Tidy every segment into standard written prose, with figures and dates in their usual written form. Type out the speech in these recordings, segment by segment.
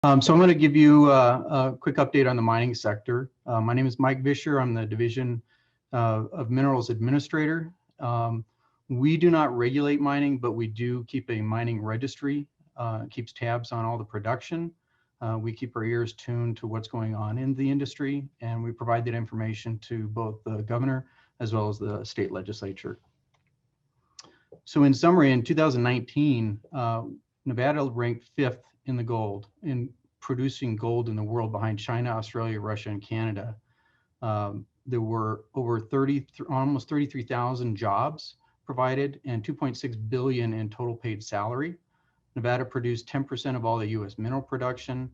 So I'm going to give you a quick update on the mining sector. My name is Mike Visher. I'm the Division of Minerals Administrator. We do not regulate mining, but we do keep a mining registry. It keeps tabs on all the production. We keep our ears tuned to what's going on in the industry, and we provide that information to both the governor as well as the state legislature. So in summary, in 2019, Nevada ranked 5th in the gold in producing gold in the world behind China, Australia, Russia, and Canada. There were over almost 33,000 jobs provided and 2.6 billion in total paid salary. Nevada produced 10% of all the US mineral production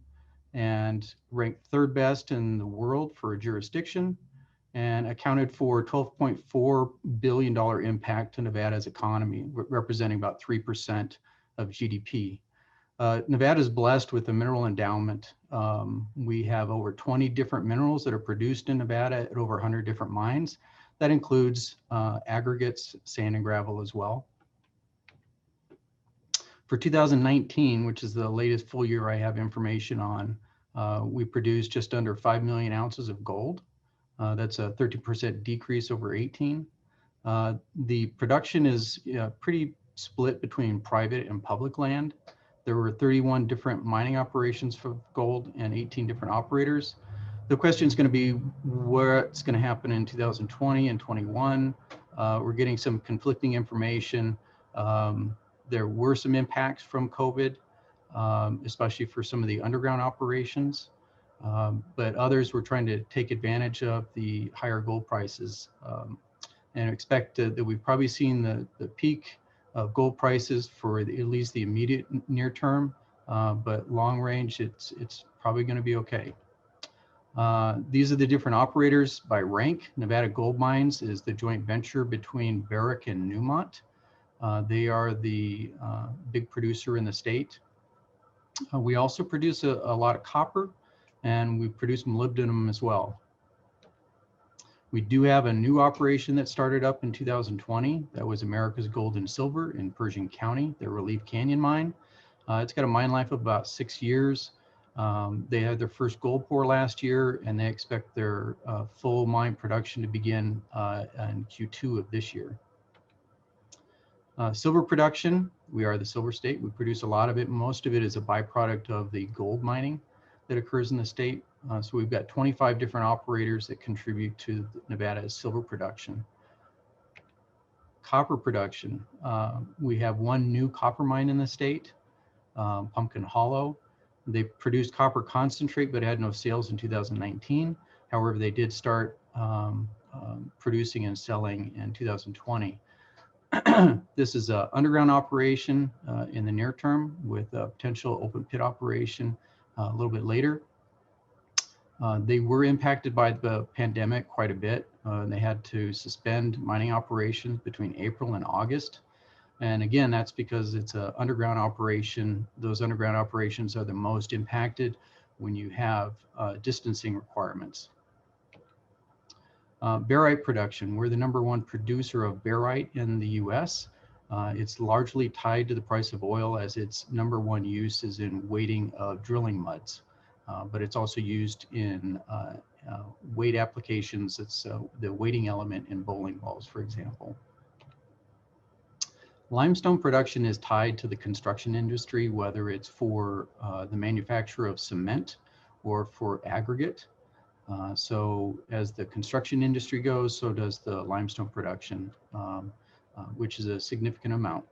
and ranked 3rd best in the world for a jurisdiction and accounted for $12.4 billion impact to Nevada's economy, representing about 3% of GDP. Nevada is blessed with a mineral endowment. We have over 20 different minerals that are produced in Nevada at over 100 different mines. That includes aggregates, sand and gravel as well. For 2019, which is the latest full year I have information on, we produced just under 5 million ounces of gold. That's a 13% decrease over 18. The production is pretty split between private and public land. There were 31 different mining operations for gold and 18 different operators. The question is going to be what's going to happen in 2020 and 21. We're getting some conflicting information. There were some impacts from COVID, especially for some of the underground operations. But others were trying to take advantage of the higher gold prices and expect that we've probably seen the peak of gold prices for at least the immediate near term, but long range, it's probably going to be okay. These are the different operators by rank. Nevada Gold Mines is the joint venture between Barrick and Newmont. They are the big producer in the state. We also produce a lot of copper, and we produce molybdenum as well. We do have a new operation that started up in 2020. That was America's Gold and Silver in Pershing County, their Relief Canyon mine. It's got a mine life of about 6 years. They had their first gold pour last year, and they expect their full mine production to begin in Q2 of this year. Silver production, we are the silver state. We produce a lot of it. Most of it is a byproduct of the gold mining that occurs in the state. So we've got 25 different operators that contribute to Nevada's silver production. Copper production, we have one new copper mine in the state, Pumpkin Hollow. They produced copper concentrate, but had no sales in 2019. However, they did start producing and selling in 2020. This is an underground operation in the near term with a potential open pit operation a little bit later. They were impacted by the pandemic quite a bit. They had to suspend mining operations between April and August. And again, that's because it's an underground operation. Those underground operations are the most impacted when you have distancing requirements. Barite production, we're the #1 producer of barite in the US. It's largely tied to the price of oil, as its #1 use is in weighting of drilling muds. But it's also used in weight applications. It's the weighting element in bowling balls, for example. Limestone production is tied to the construction industry, whether it's for the manufacture of cement or for aggregate. So as the construction industry goes, so does the limestone production, which is a significant amount.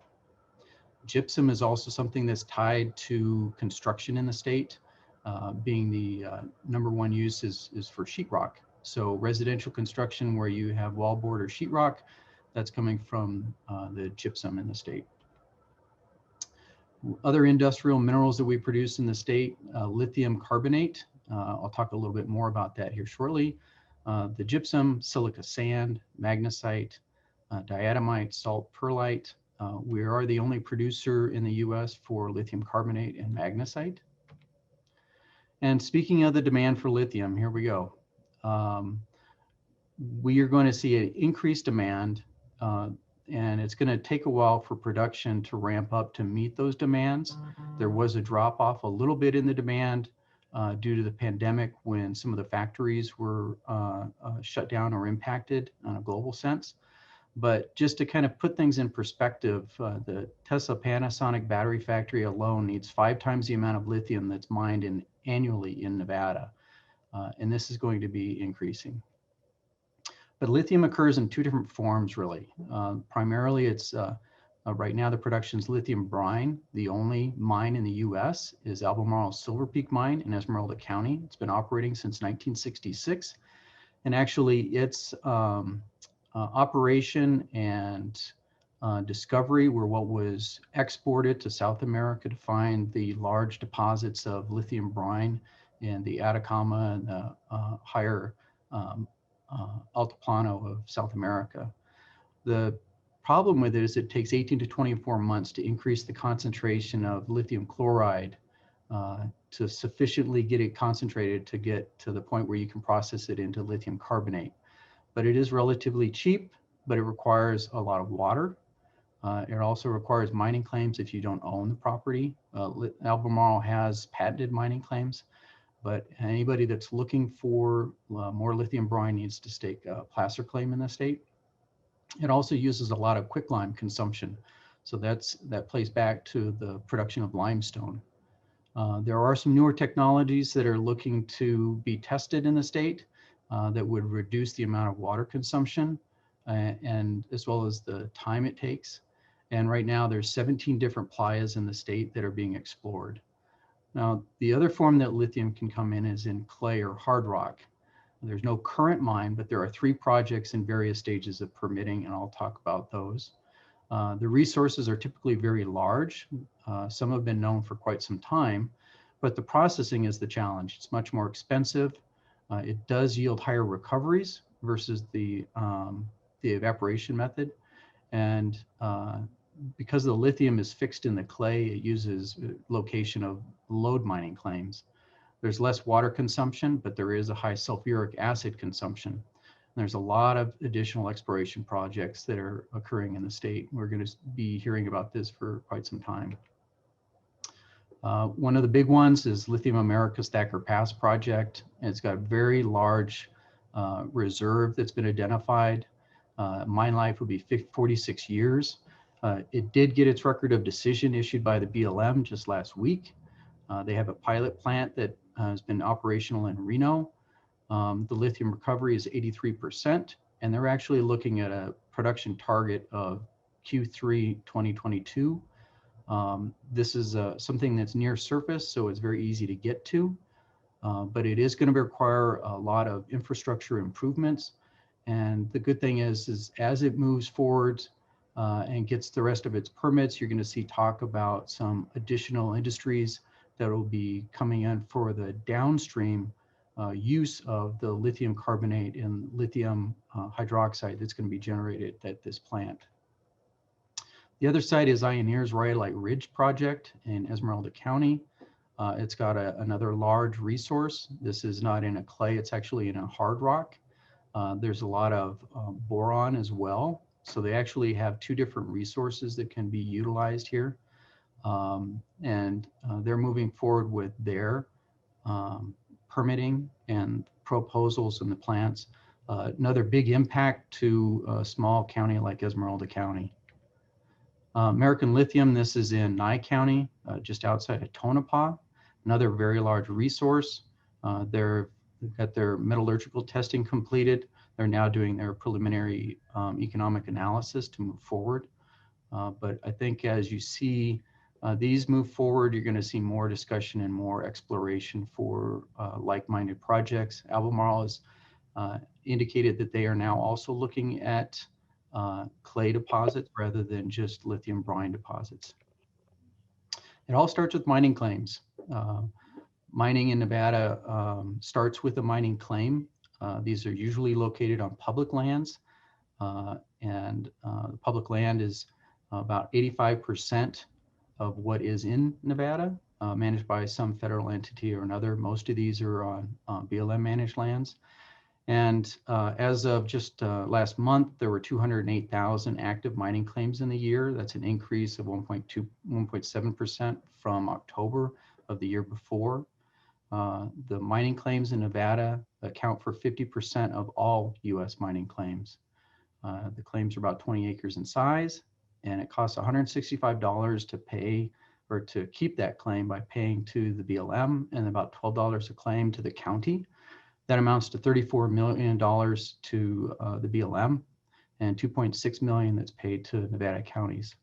Gypsum is also something that's tied to construction in the state, being the #1 use is for sheetrock. So residential construction where you have wallboard or sheetrock, that's coming from the gypsum in the state. Other industrial minerals that we produce in the state, lithium carbonate. I'll talk a little bit more about that here shortly. The gypsum, silica sand, magnesite, diatomite, salt perlite. We are the only producer in the US for lithium carbonate and magnesite. And speaking of the demand for lithium, here we go. We are going to see an increased demand. and it's going to take a while for production to ramp up to meet those demands. There was a drop off a little bit in the demand due to the pandemic when some of the factories were shut down or impacted on a global sense. But just to kind of put things in perspective, the Tesla Panasonic battery factory alone needs 5 times the amount of lithium that's mined annually in Nevada. And this is going to be increasing. But lithium occurs in 2 different forms, really. Primarily, it's right now the production is lithium brine. The only mine in the U.S. is Albemarle Silver Peak Mine in Esmeralda County. It's been operating since 1966. And actually, its operation and discovery were what was exported to South America to find the large deposits of lithium brine in the Atacama and the higher Altiplano of South America. The problem with it is it takes 18 to 24 months to increase the concentration of lithium chloride to sufficiently get it concentrated to get to the point where you can process it into lithium carbonate. But it is relatively cheap, but it requires a lot of water. It also requires mining claims if you don't own the property. Albemarle has patented mining claims, but anybody that's looking for more lithium brine needs to stake a placer claim in the state. It also uses a lot of quicklime consumption. So that plays back to the production of limestone. There are some newer technologies that are looking to be tested in the state that would reduce the amount of water consumption and as well as the time it takes. And right now there's 17 different playas in the state that are being explored. Now, the other form that lithium can come in is in clay or hard rock. There's no current mine, but there are 3 projects in various stages of permitting, and I'll talk about those. The resources are typically very large. Some have been known for quite some time, but the processing is the challenge. It's much more expensive. It does yield higher recoveries versus the evaporation method. And because the lithium is fixed in the clay, it uses location of lode mining claims. There's less water consumption, but there is a high sulfuric acid consumption. And there's a lot of additional exploration projects that are occurring in the state. We're going to be hearing about this for quite some time. One of the big ones is Lithium Americas Thacker Pass project. It's got a very large reserve that's been identified. Mine life will be 46 years. It did get its record of decision issued by the BLM just last week. They have a pilot plant that has been operational in Reno. The lithium recovery is 83%, and they're actually looking at a production target of Q3 2022. This is something that's near surface, so it's very easy to get to, but it is going to require a lot of infrastructure improvements. And the good thing is as it moves forward and gets the rest of its permits, you're going to see talk about some additional industries that will be coming in for the downstream use of the lithium carbonate and lithium hydroxide that's going to be generated at this plant. The other site is Ioneer's Rhyolite Ridge project in Esmeralda County. It's got another large resource. This is not in a clay, it's actually in a hard rock. There's a lot of boron as well. So they actually have 2 different resources that can be utilized here. They're moving forward with their permitting and proposals in the plants. Another big impact to a small county like Esmeralda County. American Lithium, this is in Nye County, just outside of Tonopah, another very large resource. They've got their metallurgical testing completed. They're now doing their preliminary economic analysis to move forward. But I think as you see these move forward, you're going to see more discussion and more exploration for like-minded projects. Albemarle has indicated that they are now also looking at clay deposits rather than just lithium brine deposits. It all starts with mining claims. Mining in Nevada starts with a mining claim. These are usually located on public lands, and the public land is about 85% of what is in Nevada, managed by some federal entity or another. Most of these are on BLM managed lands. And as of just last month, there were 208,000 active mining claims in the year. That's an increase of 1.7% from October of the year before. The mining claims in Nevada account for 50% of all U.S. mining claims. The claims are about 20 acres in size, and it costs $165 to pay or to keep that claim by paying to the BLM, and about $12 a claim to the county. That amounts to $34 million to the BLM and $2.6 million that's paid to Nevada counties.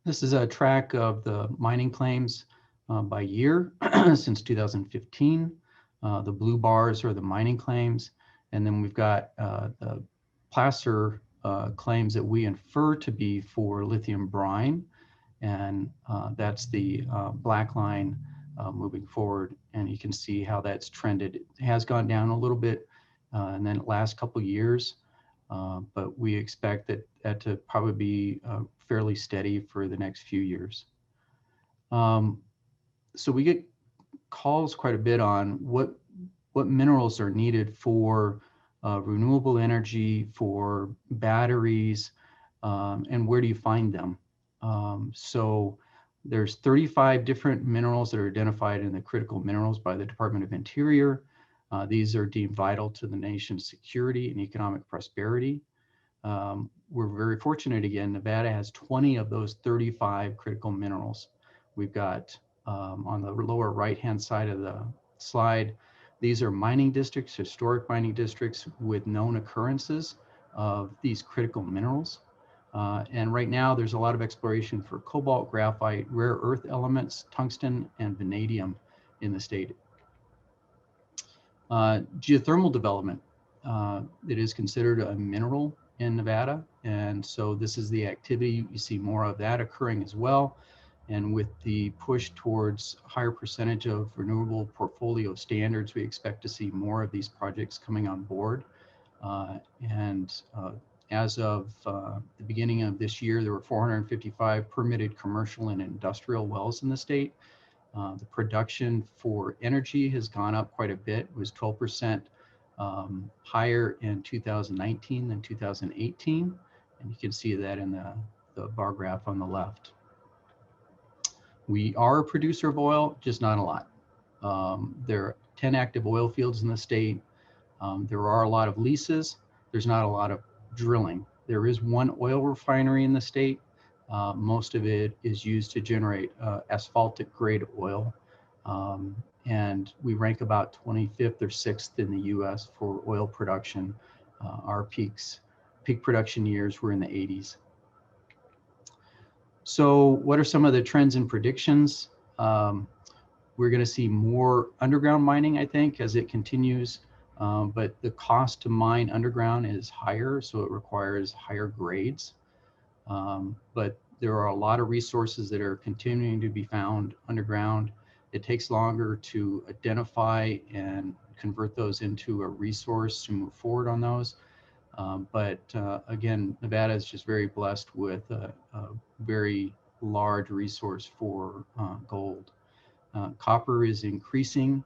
This is a track of the mining claims by year since 2015. The blue bars are the mining claims, and then we've got the placer claims that we infer to be for lithium brine, and that's the black line moving forward, and you can see how that's trended. It has gone down a little bit in the last couple of years, but we expect that to probably be fairly steady for the next few years. So we get calls quite a bit on what minerals are needed for renewable energy, for batteries, and where do you find them? So there's 35 different minerals that are identified in the critical minerals by the Department of Interior. These are deemed vital to the nation's security and economic prosperity. We're very fortunate again, Nevada has 20 of those 35 critical minerals. We've got on the lower right-hand side of the slide, these are mining districts, historic mining districts with known occurrences of these critical minerals. And right now there's a lot of exploration for cobalt, graphite, rare earth elements, tungsten, and vanadium in the state. Geothermal development, it is considered a mineral in Nevada. And so this is the activity, you see more of that occurring as well. And with the push towards a higher percentage of renewable portfolio standards, we expect to see more of these projects coming on board. As of the beginning of this year, there were 455 permitted commercial and industrial wells in the state. The production for energy has gone up quite a bit. It was 12% higher in 2019 than 2018. And you can see that in the bar graph on the left. We are a producer of oil, just not a lot. There are 10 active oil fields in the state. There are a lot of leases. There's not a lot of drilling. There is one oil refinery in the state. Most of it is used to generate asphaltic grade oil. And we rank about 25th or 6th in the US for oil production. Our peak production years were in the 80s. So what are some of the trends and predictions? We're going to see more underground mining, I think, as it continues. But the cost to mine underground is higher, so it requires higher grades. But there are a lot of resources that are continuing to be found underground. It takes longer to identify and convert those into a resource to move forward on those. But again, Nevada is just very blessed with a very large resource for gold. Copper is increasing,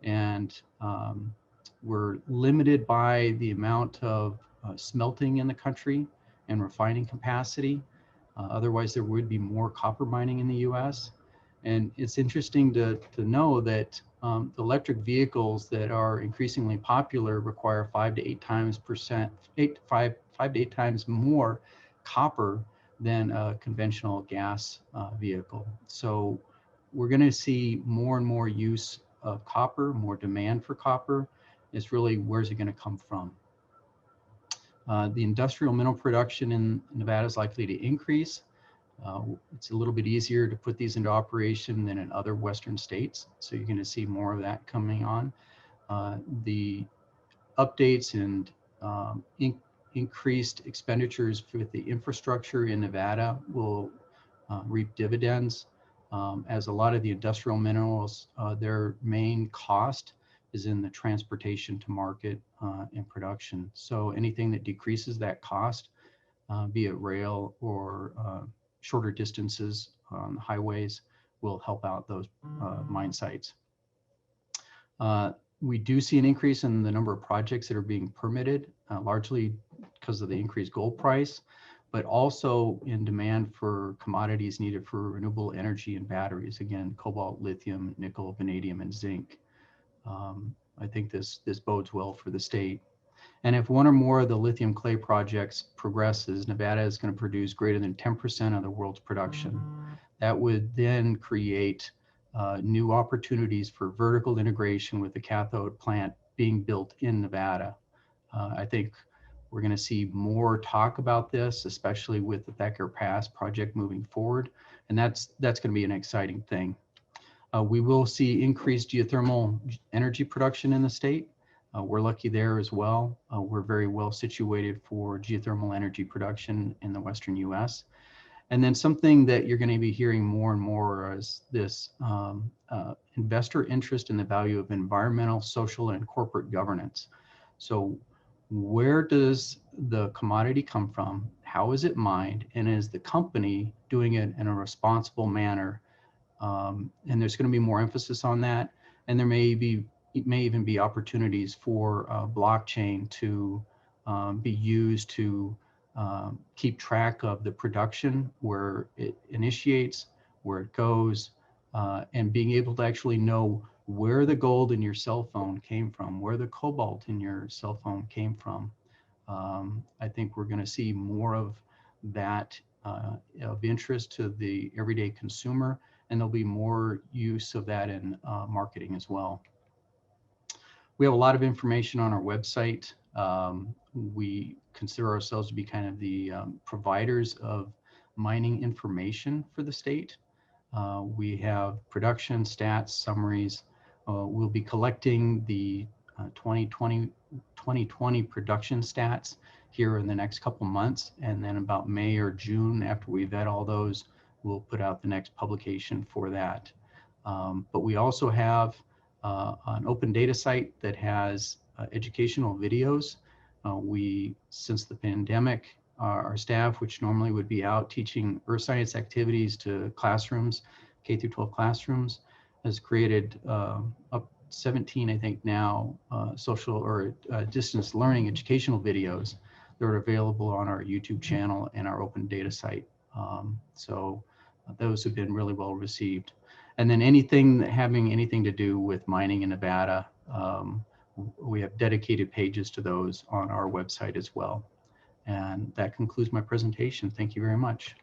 and we're limited by the amount of smelting in the country and refining capacity. Otherwise, there would be more copper mining in the US. And it's interesting to know that the electric vehicles that are increasingly popular require 5 to 8 times more copper than a conventional gas vehicle. So we're going to see more and more use of copper, more demand for copper. It's really, where's it going to come from? The industrial mineral production in Nevada is likely to increase. It's a little bit easier to put these into operation than in other Western states. So you're going to see more of that coming on. The updates and increased expenditures with the infrastructure in Nevada will reap dividends. As a lot of the industrial minerals, their main cost is in the transportation to market and production. So anything that decreases that cost, be it rail or shorter distances on highways, will help out those mine sites. We do see an increase in the number of projects that are being permitted, largely because of the increased gold price, but also in demand for commodities needed for renewable energy and batteries. Again, cobalt, lithium, nickel, vanadium, and zinc. I think this bodes well for the state. And if one or more of the lithium clay projects progresses, Nevada is going to produce greater than 10% of the world's production. That would then create new opportunities for vertical integration with the cathode plant being built in Nevada. I think we're going to see more talk about this, especially with the Thacker Pass project moving forward, and that's going to be an exciting thing. We will see increased geothermal energy production in the state. We're lucky there as well. We're very well situated for geothermal energy production in the Western US. And then something that you're going to be hearing more and more is this investor interest in the value of environmental, social, and corporate governance. So where does the commodity come from? How is it mined? And is the company doing it in a responsible manner? And there's going to be more emphasis on that. And there may even be opportunities for blockchain to be used to keep track of the production, where it initiates, where it goes, and being able to actually know where the gold in your cell phone came from, where the cobalt in your cell phone came from. I think we're going to see more of that of interest to the everyday consumer, and there'll be more use of that in marketing as well. We have a lot of information on our website. We consider ourselves to be kind of the providers of mining information for the state. We have production stats, summaries. We'll be collecting the 2020 production stats here in the next couple months, and then about May or June, after we vet all those, we'll put out the next publication for that. But we also have an open data site that has educational videos. Since the pandemic, our staff, which normally would be out teaching earth science activities to classrooms, K through 12 classrooms, has created up 17, I think now, social or distance learning educational videos that are available on our YouTube channel and our open data site. So those have been really well received. And then anything having anything to do with mining in Nevada, we have dedicated pages to those on our website as well. And that concludes my presentation. Thank you very much.